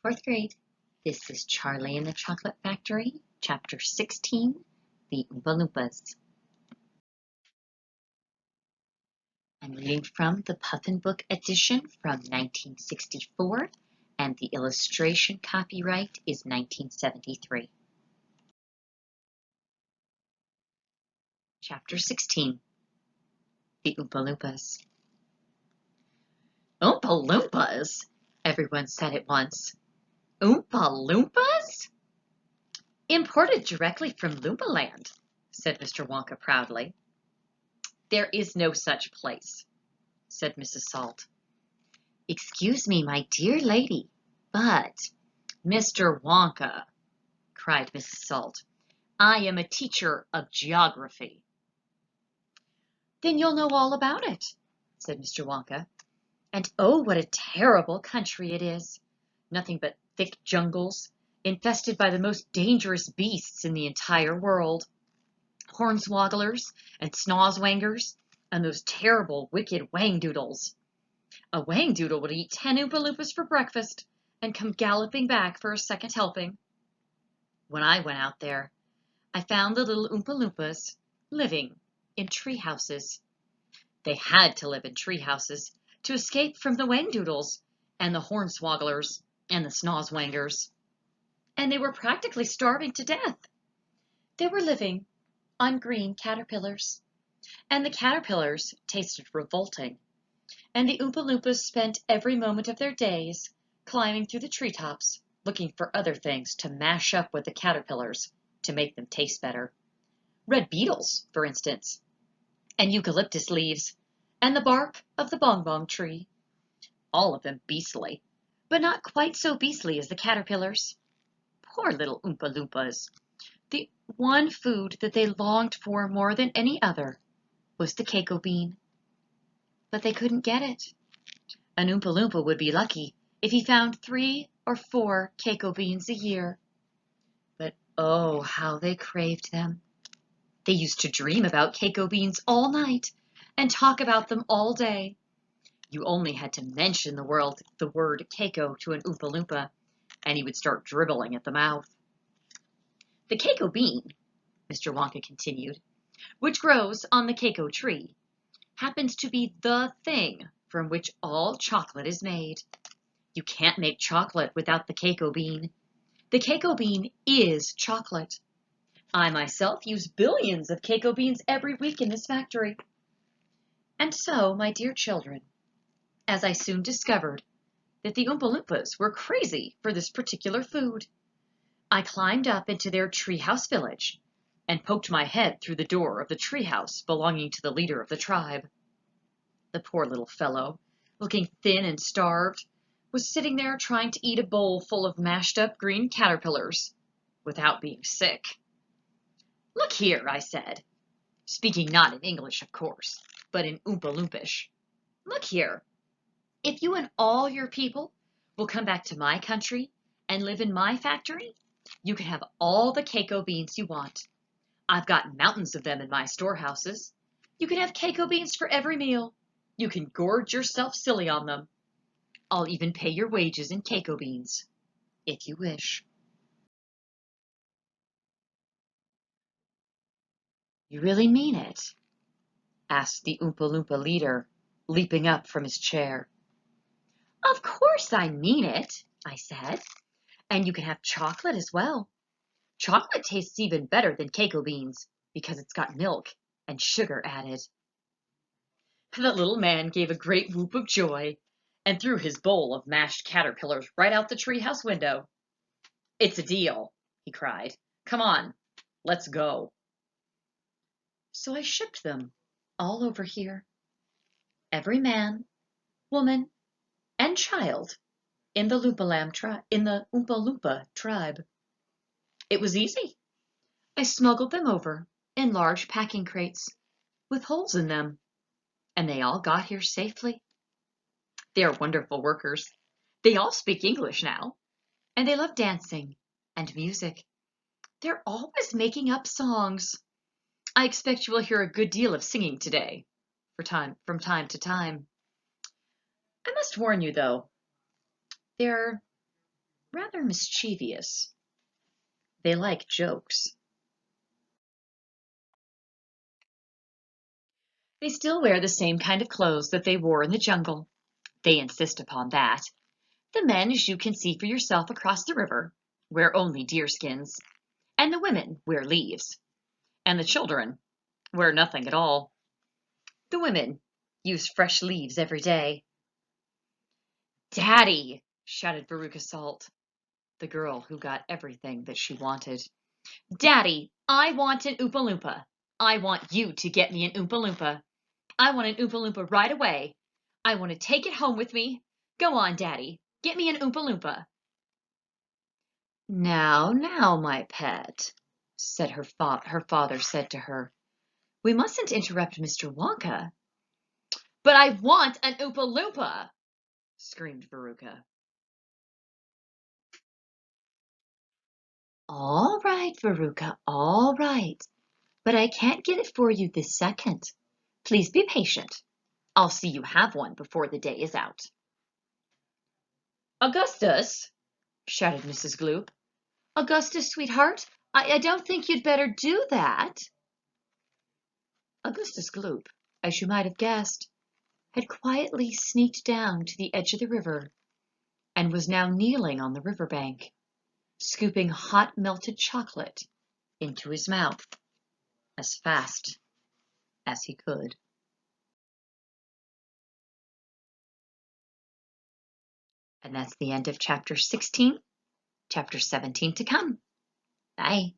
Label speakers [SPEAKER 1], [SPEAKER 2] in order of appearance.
[SPEAKER 1] Fourth grade. This is Charlie and the Chocolate Factory, Chapter 16, The Oompa Loompas. I'm reading from the Puffin Book edition from 1964, and the illustration copyright is 1973. Chapter 16, The Oompa Loompas. Oompa Loompas? Everyone said at once. Oompa Loompas? Imported directly from Loompa Land, said Mr. Wonka proudly. There is no such place, said Mrs. Salt. Excuse me, my dear lady, but Mr. Wonka, cried Mrs. Salt, I am a teacher of geography. Then you'll know all about it, said Mr. Wonka. And oh, what a terrible country it is. Nothing but thick jungles, infested by the most dangerous beasts in the entire world. Hornswogglers and snozwangers, and those terrible, wicked whangdoodles. A whangdoodle would eat 10 Oompa Loompas for breakfast and come galloping back for a second helping. When I went out there, I found the little Oompa Loompas living in tree houses. They had to live in tree houses to escape from the whangdoodles and the hornswogglers and the snozwangers. And they were practically starving to death. They were living on green caterpillars, and the caterpillars tasted revolting, and the Oompa Loompas spent every moment of their days climbing through the treetops, looking for other things to mash up with the caterpillars to make them taste better. Red beetles, for instance, and eucalyptus leaves, and the bark of the bong-bong tree. All of them beastly, but not quite so beastly as the caterpillars. Poor little Oompa Loompas! The one food that they longed for more than any other was the Keiko bean. But they couldn't get it. An Oompa Loompa would be lucky if he found 3 or 4 Keiko beans a year. But oh, how they craved them. They used to dream about Keiko beans all night and talk about them all day. You only had to mention the word Keiko to an Oompa Loompa, and he would start dribbling at the mouth. The Keiko bean, Mr. Wonka continued, which grows on the Keiko tree, happens to be the thing from which all chocolate is made. You can't make chocolate without the Keiko bean. The Keiko bean is chocolate. I myself use billions of Keiko beans every week in this factory. And so, my dear children, as I soon discovered that the Oompa Loompas were crazy for this particular food, I climbed up into their treehouse village and poked my head through the door of the treehouse belonging to the leader of the tribe. The poor little fellow, looking thin and starved, was sitting there trying to eat a bowl full of mashed up green caterpillars without being sick. Look here, I said, speaking not in English, of course, but in Oompa Loompish. Look here, if you and all your people will come back to my country and live in my factory, you can have all the Keiko beans you want. I've got mountains of them in my storehouses. You can have Keiko beans for every meal. You can gorge yourself silly on them. I'll even pay your wages in Keiko beans, if you wish. You really mean it? Asked the Oompa Loompa leader, leaping up from his chair. Of course I mean it, I said. And you can have chocolate as well. Chocolate tastes even better than Keiko beans because it's got milk and sugar added. The little man gave a great whoop of joy and threw his bowl of mashed caterpillars right out the treehouse window. It's a deal, he cried. Come on, let's go. So I shipped them all over here. Every man, woman, and child in the Oompa Loompa tribe. It was easy. I smuggled them over in large packing crates with holes in them, and they all got here safely. They are wonderful workers. They all speak English now, and they love dancing and music. They're always making up songs. I expect you will hear a good deal of singing today, from time to time. I must warn you, though, they're rather mischievous. They like jokes. They still wear the same kind of clothes that they wore in the jungle. They insist upon that. The men, as you can see for yourself across the river, wear only deerskins, and the women wear leaves, and the children wear nothing at all. The women use fresh leaves every day. "Daddy!" shouted Veruca Salt, the girl who got everything that she wanted. "Daddy, I want an Oompa Loompa. I want you to get me an Oompa Loompa. I want an Oompa Loompa right away. I want to take it home with me. Go on, Daddy, get me an Oompa Loompa." "Now, now, my pet," said her father said to her. "We mustn't interrupt Mr. Wonka." "But I want an Oompa Loompa!" screamed Veruca. "All right, Veruca, all right. But I can't get it for you this second. Please be patient. I'll see you have one before the day is out." "Augustus!" shouted Mrs. Gloop. "Augustus, sweetheart, I don't think you'd better do that." Augustus Gloop, as you might have guessed, had quietly sneaked down to the edge of the river and was now kneeling on the river bank, scooping hot melted chocolate into his mouth as fast as he could. And that's the end of chapter 16, chapter 17 to come. Bye.